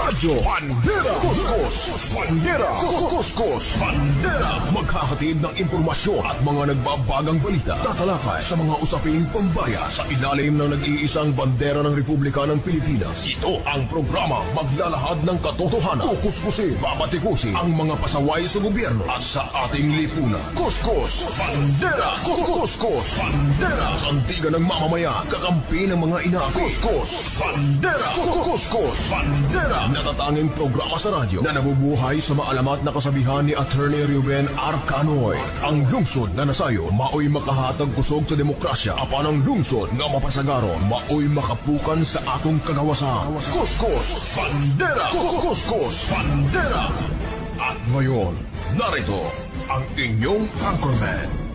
Radyo Bandera, Kuskus Bandera, Kuskus Bandera. Maghahatid ng impormasyon at mga nagbabagang balita. Tatalakay sa mga usaping pambaya sa ilalim ng nag-iisang bandera ng Republika ng Pilipinas. Ito ang programa maglalahad ng katotohanan. Kukuskusin, babatikusin ang mga pasaway sa gobyerno at sa ating lipunan. Kuskus Bandera, Kuskus Bandera. Sandigan ng mamamayan, kakampi ng mga ina. Kuskus Bandera, Kuskus Bandera. Natatanging programa sa radyo na nabubuhay sa maalamat na kasabihan ni Attorney Ruben Arcanoy. Ang lungsod na nasayo, maoy makahatag kusog sa demokrasya. Apan ang lungsod nga mapasagaron, maoy makapukan sa atong kagawasan. Kuskus Bandera, Kuskus Bandera. At ngayon, narito ang inyong anchorman.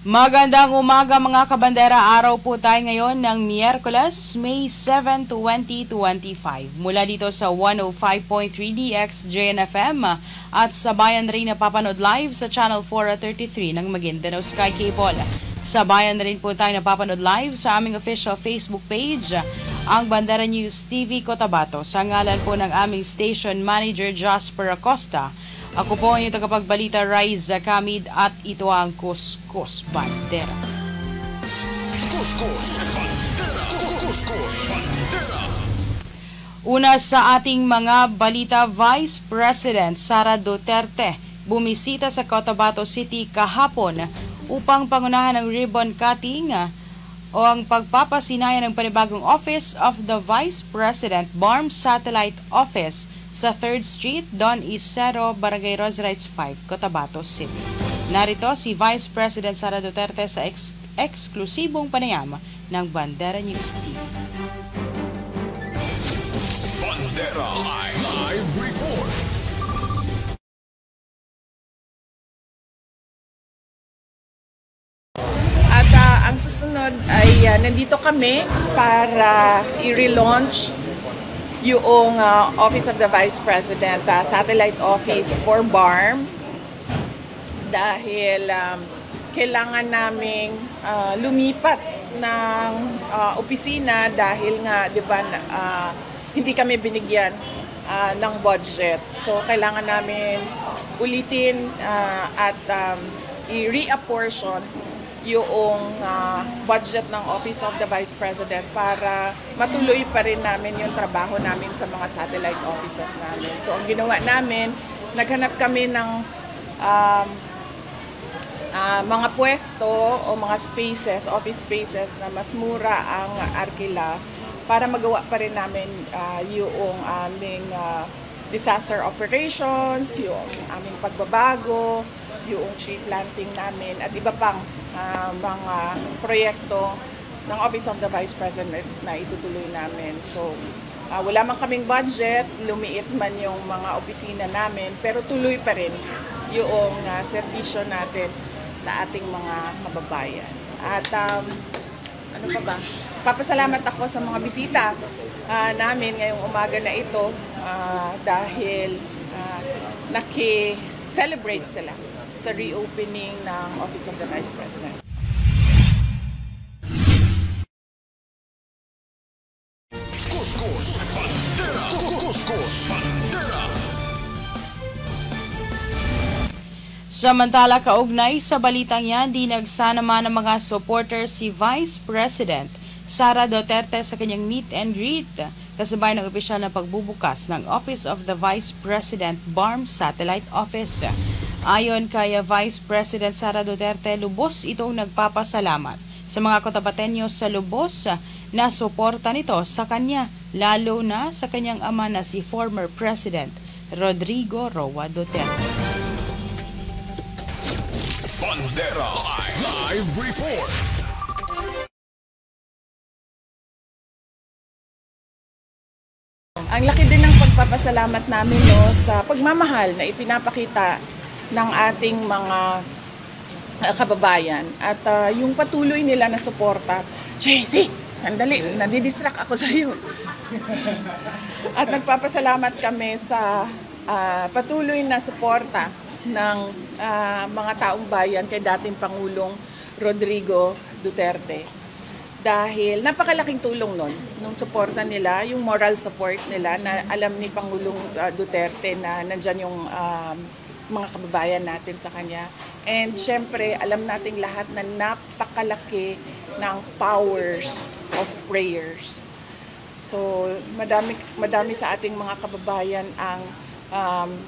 Magandang umaga mga kabandera, araw po tayo ngayon ng Miyerkules, May 7, 2025. Mula dito sa 105.3 DXJN FM at sa bayan rin na papanood live sa Channel 433 ng Maguindanao Sky Cable. Sa bayan rin po tayo napapanood live sa aming official Facebook page, ang Bandera News TV Cotabato. Sa ngalan po ng aming station manager Jasper Acosta, ako po ang inyong tagapagbalita Raiza Kamid at ito ang Kuskus Bandera. Kuskus Bandera, Kuskus Bandera. Una sa ating mga balita, Vice President Sara Duterte bumisita sa Cotabato City kahapon upang pangunahan ng ribbon cutting o ang pagpapasinayan ng panibagong Office of the Vice President BARM Satellite Office sa 3rd Street, Don Isero, Barangay Rosarites 5, Cotabato City. Narito si Vice President Sara Duterte sa eksklusibong panayam ng Bandera News TV. Bandera Live Report. At ang susunod ay nandito kami para i-relaunch yung Office of the Vice President, Satellite Office for BARM, dahil kailangan naming lumipat ng opisina dahil nga, di ba, hindi kami binigyan ng budget. So, kailangan namin ulitin at i-reapportion yung budget ng Office of the Vice President para matuloy pa rin namin yung trabaho namin sa mga satellite offices namin. So, ang ginawa namin, naghanap kami ng mga pwesto o mga spaces, office spaces na mas mura ang arkila para magawa pa rin namin yung aming disaster operations, yung aming pagbabago, yung tree planting namin at iba pang mga proyekto ng Office of the Vice President na itutuloy namin. So, wala man kaming budget, lumiit man yung mga opisina namin, pero tuloy pa rin yung serbisyo natin sa ating mga kababayan. At ano pa ba? Papasalamat ako sa mga bisita namin ngayong umaga na ito dahil naki-celebrate sila sa reopening ng Office of the Vice President. Kuskus Bandera, Kuskus Bandera. Samantala, kaugnay sa balitang yan, di nagsanama ng mga supporters si Vice President Sara Duterte sa kanyang meet and greet kasabay ng opisyal na pagbubukas ng Office of the Vice President BARM Satellite Office. Ayon kay Vice President Sara Duterte, lubos itong nagpapasalamat sa mga Cotabateños sa lubos na suporta nito sa kanya, lalo na sa kanyang ama na si former President Rodrigo Roa Duterte. Bandera Live Report. Ang laki din ng pagpapasalamat namin sa pagmamahal na ipinapakita ng ating mga kababayan at yung patuloy nila na suporta. JC, sandali, nadidistract ako sa iyo. At nagpapasalamat kami sa patuloy na suporta ng mga taong bayan kay dating Pangulong Rodrigo Duterte. Dahil napakalaking tulong nung suporta nila, yung moral support nila na alam ni Pangulong Duterte na nandyan yung mga kababayan natin sa kanya. And syempre, alam nating lahat na napakalaki ng powers of prayers. So, madami sa ating mga kababayan ang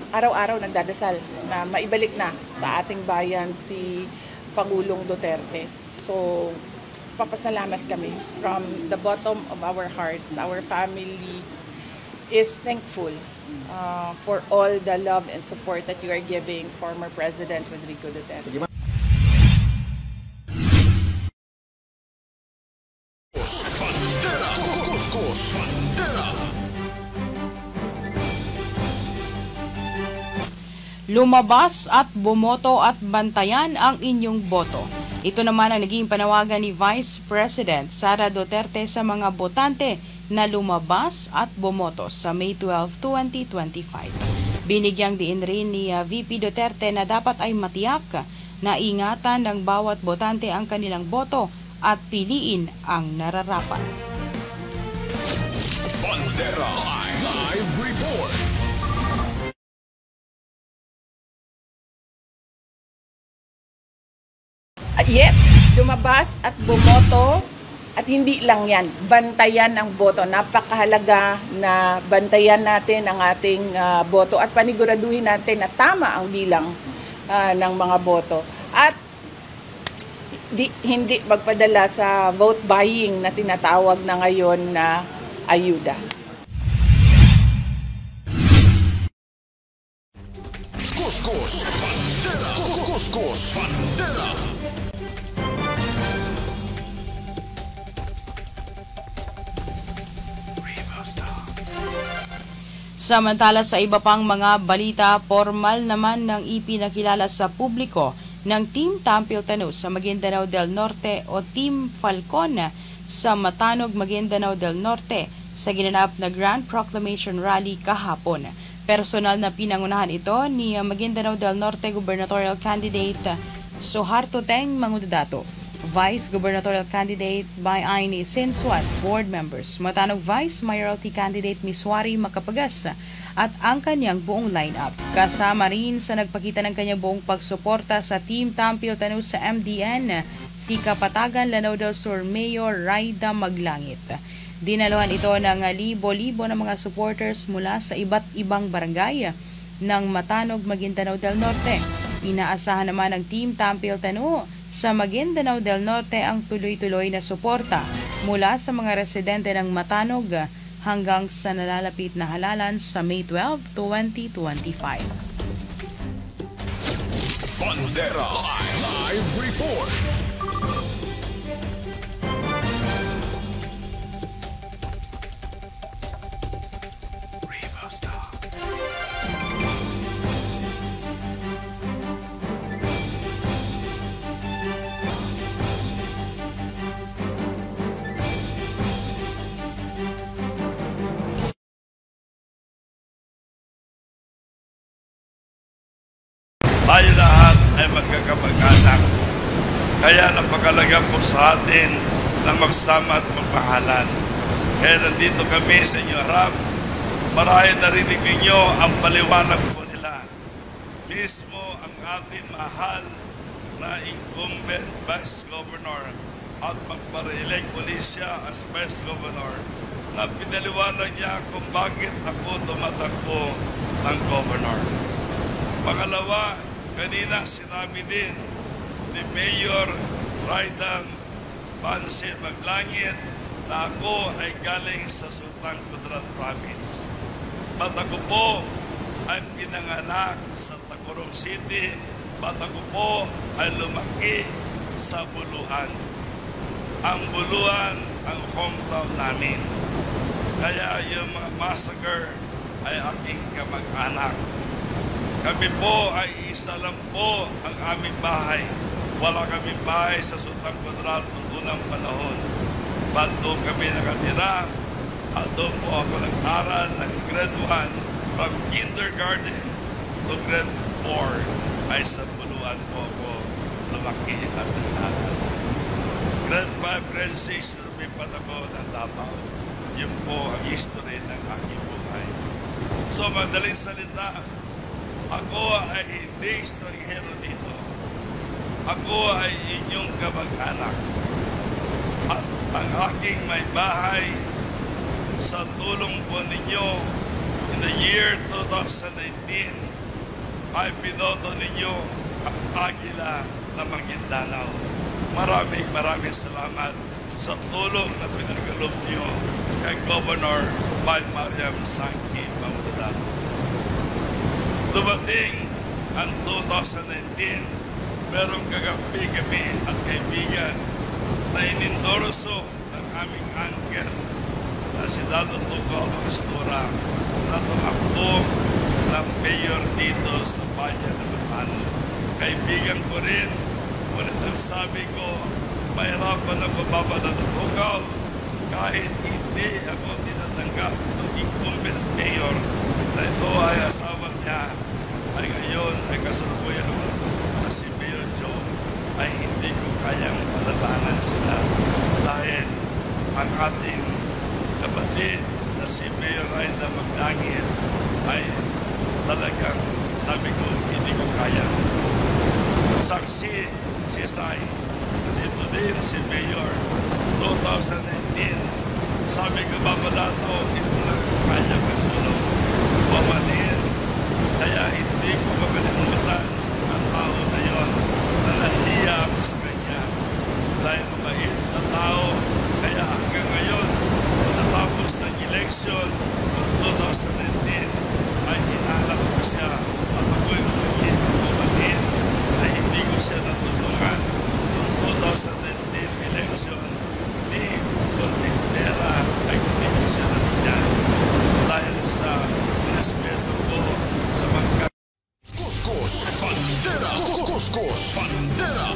araw-araw nagdadasal na maibalik na sa ating bayan si Pangulong Duterte. So, papasalamat kami from the bottom of our hearts. Our family is thankful for all the love and support that you are giving former President Rodrigo Duterte. Bandera, Kuskus, Bandera. Lumabas at bumoto at bantayan ang inyong boto. Ito naman ang naging panawagan ni Vice President Sara Duterte sa mga botante na lumabas at bumoto sa May 12, 2025. Binigyang diin rin ni VP Duterte na dapat ay matiyak na ingatan ng bawat botante ang kanilang boto at piliin ang nararapat. Bandera Live Report. Yes, lumabas at bumoto at hindi lang yan, bantayan ang boto. Napakahalaga na bantayan natin ang ating boto at paniguraduhin natin na tama ang bilang ng mga boto. At hindi magpadala sa vote buying na tinatawag na ngayon na ayuda. Kuskus, Bandera, Kuskus, Bandera. Samantala sa iba pang mga balita, formal naman ng ipinakilala sa publiko ng Team Tampil-Tano sa Maguindanao del Norte o Team Falcon sa Matanog, Maguindanao del Norte sa ginanap na Grand Proclamation Rally kahapon. Personal na pinangunahan ito ni Maguindanao del Norte Gubernatorial Candidate Suharto Teng Mangudato, Vice Gubernatorial Candidate by Aini Sinsuat, Board Members, Matanog Vice Mayoralty Candidate Miswari Makapagas at ang kanyang buong lineup. Kasama rin sa nagpakita ng kanyang buong pagsuporta sa Team Tampil-Tano sa MDN, si Kapatagan Lanao del Sur Mayor Raida Maglangit. Dinaluhan ito ng libo-libo ng mga supporters mula sa iba't ibang barangay ng Matanog, Maguindanao del Norte. Inaasahan naman ng Team Tampil-Tano sa Maguindanao del Norte ang tuloy-tuloy na suporta mula sa mga residente ng Matanog hanggang sa nalalapit na halalan sa May 12, 2025. Bandera Live Report. Tayo lahat ay magkakamag-anak. Kaya napakalaga po sa atin na magsama at magpahalan. Kaya nandito kami sa inyo harap. Marahil narinig ninyo ang paliwanag po nila. Mismo ang ating mahal na incumbent Vice Governor at magpare-elect uli siya as Vice Governor na pinaliwanag niya kung bakit ako tumatakbo ng Governor. Pangalawa, kanina sinabi din ni Mayor Raida Pansin Maglangit na ako ay galing sa Sultan Kudarat Province. At ako po ay pinanganak sa Tacurong City. At ako po ay lumaki sa Buluan. Ang Buluan ang hometown namin. Kaya yung mga massacre ay aking kamag-anak. Kami po ay isa lang po ang aming bahay. Wala kaming bahay sa Sultan Kudarat noong unang panahon. But doon kami nakatira at doon po ako nag-aral ng grade 1 from kindergarten to grade 4 ay sa Buluan po ako lumaki at nag-aral. Grade 5, grade 6, lumipat ako ng Davao. Yun po ang history ng aking buhay. So, madaling salita, ako ay hindi estranghero dito. Ako ay inyong kamag-anak. At ang aking may bahay sa tulong po ninyo in the year 2019 ay binoto ninyo ang Agila na Maguindanao. Maraming salamat sa tulong na pinagkaloob niyo kay Governor Bay Mariam Sangki Pangudadano. Dumating ang 2019, merong kakampi kami at kaibigan na inendorso ng aming uncle na si Dato Tuco Pastura na tumakbo ng mayor dito sa bayan ng Matano. Kaibigan ko rin, ngunit ang sabi ko, mahirapan ako babadatutukaw kahit hindi ako tinatanggap ng incumbent mayor na ito ay asawa niya ay ngayon ay kasalukuyan na si Mayor Joe ay hindi ko kayang palabanan sila dahil ang ating kapatid na si Mayor Raida Magdangit ay talagang sabi ko hindi ko kayang saksi si Sai. Dito din si Mayor 2019. Sabi ko, Babadato, ito lang ang kaya katulong pamanin. Kaya hindi ko makalimutan ang tao na yon na nahiya ako sa kanya. Dahil mabait na tao, kaya hanggang ngayon, natapos ng eleksyon noong 2019, ay hinalap ko siya at ako'y umagin ang pamanin na hindi ko siya natulungan noong 2019 eleksyon ni Golden Pera ay hindi ko siya nabigyan dahil sa respeto ko sa mga Kuskus Bandera. Kuskus Bandera.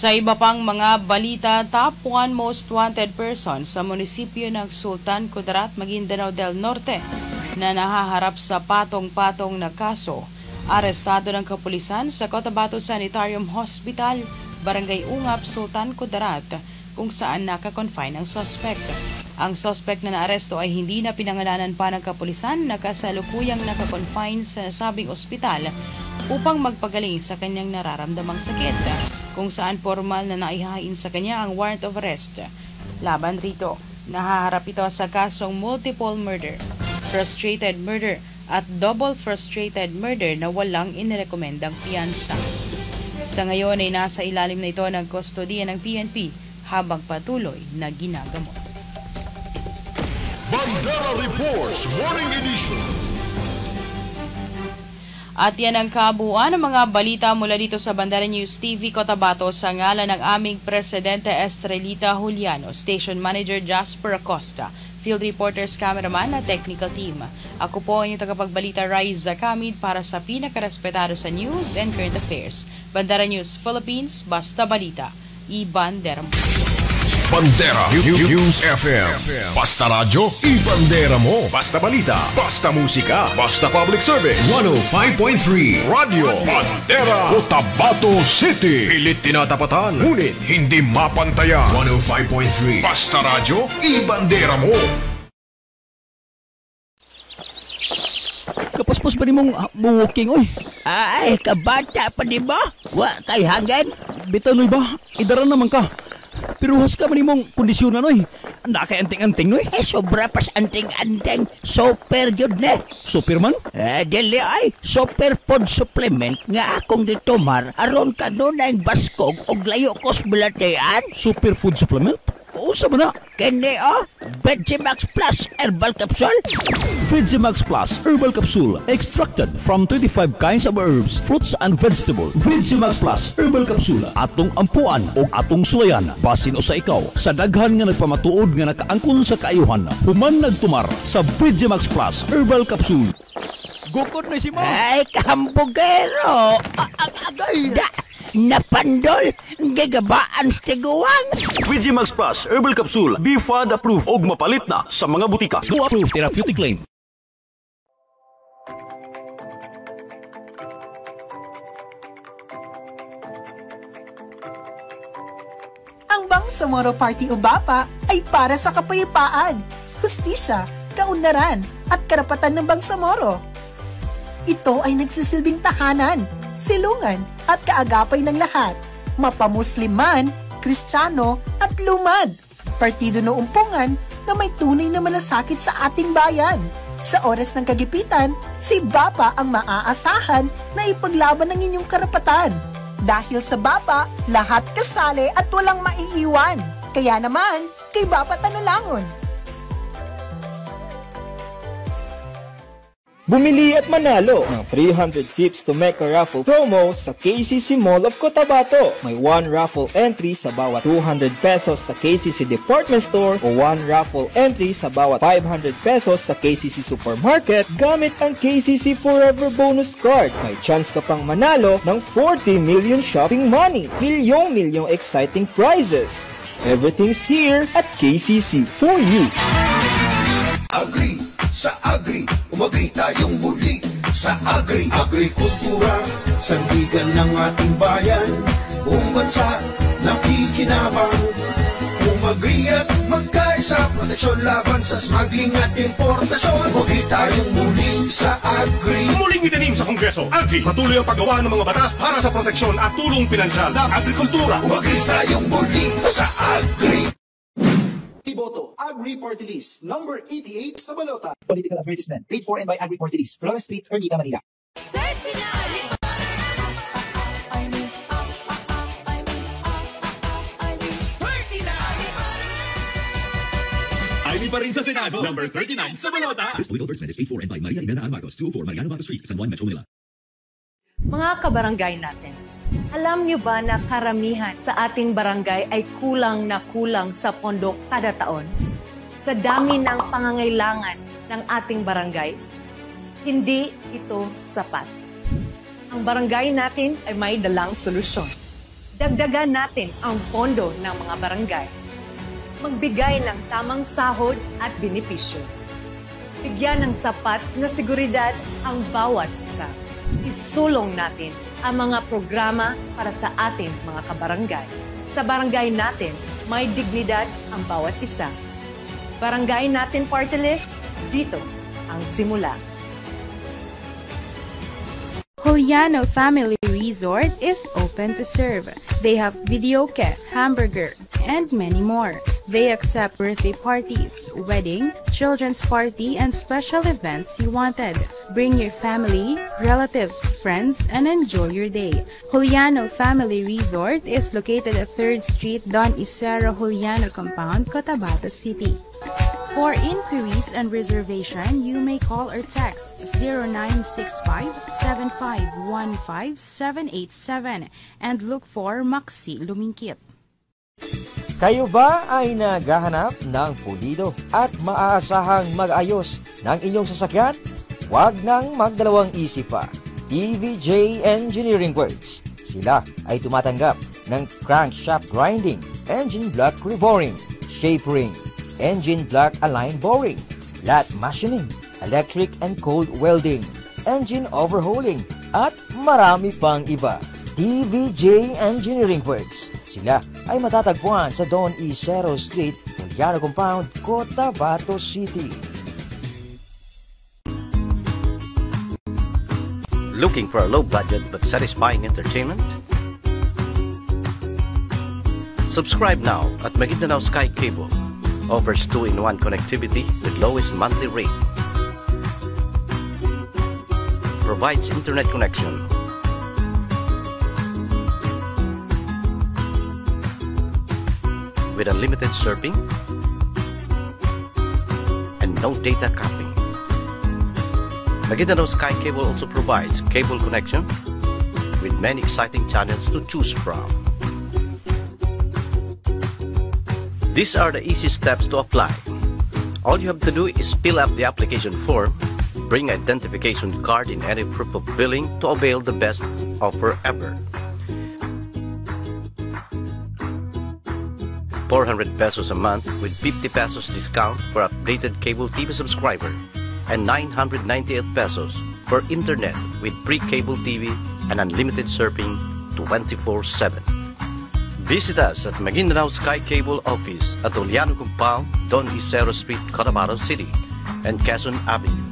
Sa iba pang mga balita, top 1 most wanted person sa munisipyo ng Sultan Kudarat, Maguindanao del Norte na nahaharap sa patong-patong na kaso. Arestado ng kapulisan sa Cotabato Sanitarium Hospital, Barangay Ungap, Sultan Kudarat, kung saan nakakonfine ang suspect. Ang suspect na naaresto ay hindi na pinangalanan pa ng kapulisan na kasalukuyang nakakonfine sa nasabing ospital upang magpagaling sa kanyang nararamdamang sakit, kung saan formal na naihain sa kanya ang warrant of arrest. Laban rito, nahaharap ito sa kasong multiple murder, frustrated murder at double frustrated murder na walang inirekomendang piyansa. Sa ngayon ay nasa ilalim na ito ng kustodiya ng PNP habang patuloy na ginagamot. Bandera Reports Morning Edition. At yan ang kabuuan ng mga balita mula dito sa Bandera News TV Cotabato sa ngalan ng aming Presidente Estrelita Juliano, Station Manager Jasper Acosta, Field Reporters, Cameraman at Technical Team. Ako po ang inyong tagapagbalita Raiza Kamid para sa pinakarespetado sa news and current affairs. Bandera News Philippines, basta balita. Ibandera mo. Bandera News FM. Basta radyo, ibandera mo. Basta balita, basta musika, basta public service. 105.3 Radio Bandera, Cotabato City. Pilit tinatapatan, ngunit hindi mapantayan. 105.3 Basta radyo, ibandera mo. Kapaspos ba ni mong walking, oy? Ay, kabata pa di ba? Wa kay hanggan? Bitanoy ba? Idara naman ka. Pero has ka man mong kondisyonan, oy. Anda kay anting-anting, oy. Sobra pas anting-anting. Super yun na. Superman? Dili ay. Super food supplement nga akong gitumar. Aron ka nun ang baskog og layo kos bulatean. Superfood supplement? Unsa man na? Kini Vegemax Plus Herbal Capsule. Vegemax Plus Herbal Capsule extracted from 25 kinds of herbs, fruits and vegetables. Vegemax Plus Herbal Capsule atong ampuan o atong sulayan basin o sa ikaw sa daghan nga nagpamatuod nga nakaangkon sa kaayuhan human nagtumar sa Vegemax Plus Herbal Capsule. Gukod na si Ma. Ay, kambugero. Agay. Napandol. Gagabaan sa tiguan. Vegemax Plus Herbal Capsule BFAD approved og mapalit na sa mga butika. No approved therapeutic claim. Ang Bangsamoro Party o BAPA ay para sa kapayapaan, hustisya, kaunlaran at karapatan ng Bangsamoro. Ito ay nagsisilbing tahanan, silungan at kaagapay ng lahat, mapamusliman, Kristiyano at lumad. Partido na umpungan na may tunay na malasakit sa ating bayan. Sa oras ng kagipitan, si BAPA ang maaasahan na ipaglaban ng inyong karapatan. Dahil sa BAPA, lahat kasali at walang maiiwan. Kaya naman, kay BAPA Tanulangon. Bumili at manalo ng 300 tips to make a raffle promo sa KCC Mall of Cotabato. May 1 raffle entry sa bawat 200 pesos sa KCC Department Store o 1 raffle entry sa bawat 500 pesos sa KCC Supermarket gamit ang KCC Forever Bonus Card. May chance ka pang manalo ng 40 million shopping money. Milyong exciting prizes. Everything's here at KCC for you. Agri sa Agri, umagri tayong muli sa Agri. Agrikultura, sandigan ng ating bayan, buong bansa nakikinabang. Umagri at magkaisa, proteksyon laban sa smuggling at importasyon. Umagri tayong muli sa Agri. Muling itinim sa Kongreso, Agri, patuloy ang paggawa ng mga batas para sa proteksyon at tulong pinansyal ng agrikultura. Umagri tayong muli sa Agri. Iboto, Agri Party List, number 88 sa balota. Political advertisement, paid for and by Agri Party List, Flores Street, Ermita, Manila. Ay, pa rin sa Senado, number 39 sa balota. This political advertisement is paid for and by Maria Imelda R. Marcos, 204 Mariano Marcos Street, San Juan, Metro Manila. Mga kabarangay natin, alam niyo ba na karamihan sa ating barangay ay kulang na kulang sa pondo kada taon? Sa dami ng pangangailangan ng ating barangay, hindi ito sapat. Ang barangay natin ay may dalang solusyon. Dagdagan natin ang pondo ng mga barangay. Magbigay ng tamang sahod at benepisyo. Bigyan ng sapat na seguridad ang bawat isa. Isulong natin ang mga programa para sa ating mga kabarangay. Sa barangay natin, may dignidad ang bawat isa. Barangay natin party list, dito ang simula. Juliano Family Resort is open to serve. They have videoke, hamburger, and many more. They accept birthday parties, wedding, children's party, and special events you wanted. Bring your family, relatives, friends, and enjoy your day. Juliano Family Resort is located at 3rd Street, Don Isero Juliano Compound, Cotabato City. For inquiries and reservation, you may call or text 0965-7515-787 and look for Maxi Lumingkit. Kayo ba ay naghahanap ng pulido at maaasahang mag-ayos ng inyong sasakyan? Huwag nang magdalawang isip pa. TVJ Engineering Works. Sila ay tumatanggap ng crankshaft grinding, engine block reboring, shape ring, engine block align boring, flat machining, electric and cold welding, engine overhauling, at marami pang iba. TVJ Engineering Works. Sila ay matatagpuan sa Don Isero Street, Juliano Compound, Cotabato City. Looking for a low budget but satisfying entertainment? Subscribe now at Maguindanao Sky Cable. Offers 2-in-1 connectivity with lowest monthly rate. Provides internet connection. with unlimited surfing and no data capping. Maguindanao Sky Cable also provides cable connection with many exciting channels to choose from. These are the easy steps to apply. All you have to do is fill up the application form, bring identification card in any proof of billing to avail the best offer ever. 400 pesos a month with 50 pesos discount for updated cable TV subscriber and 998 pesos for internet with pre-cable TV and unlimited surfing 24/7. Visit us at Maguindanao Sky Cable Office at Oliano Compound, Don Isero Street, Cotabato City, and Quezon Avenue.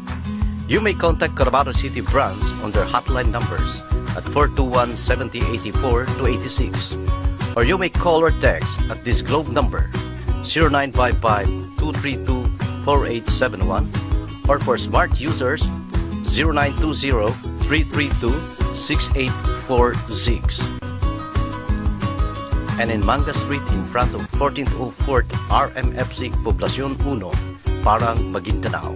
You may contact Cotabato City branch on their hotline numbers at 421-7084-86, or you may call or text at this Globe number 0955-232-4871, or for smart users 0920-332-6846. And in Manga Street in front of 1404 RMFC Poblacion 1, Parang, Maguindanao.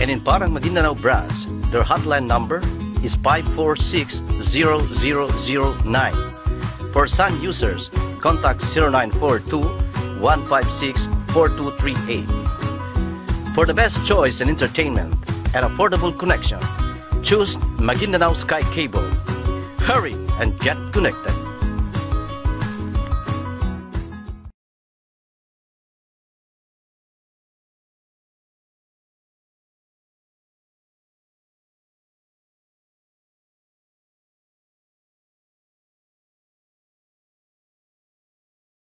And in Parang Maguindanao branch, their hotline number is 546-0009. For Sun users, contact 0942-156-4238. For the best choice in entertainment and affordable connection, choose Maguindanao Sky Cable. Hurry and get connected.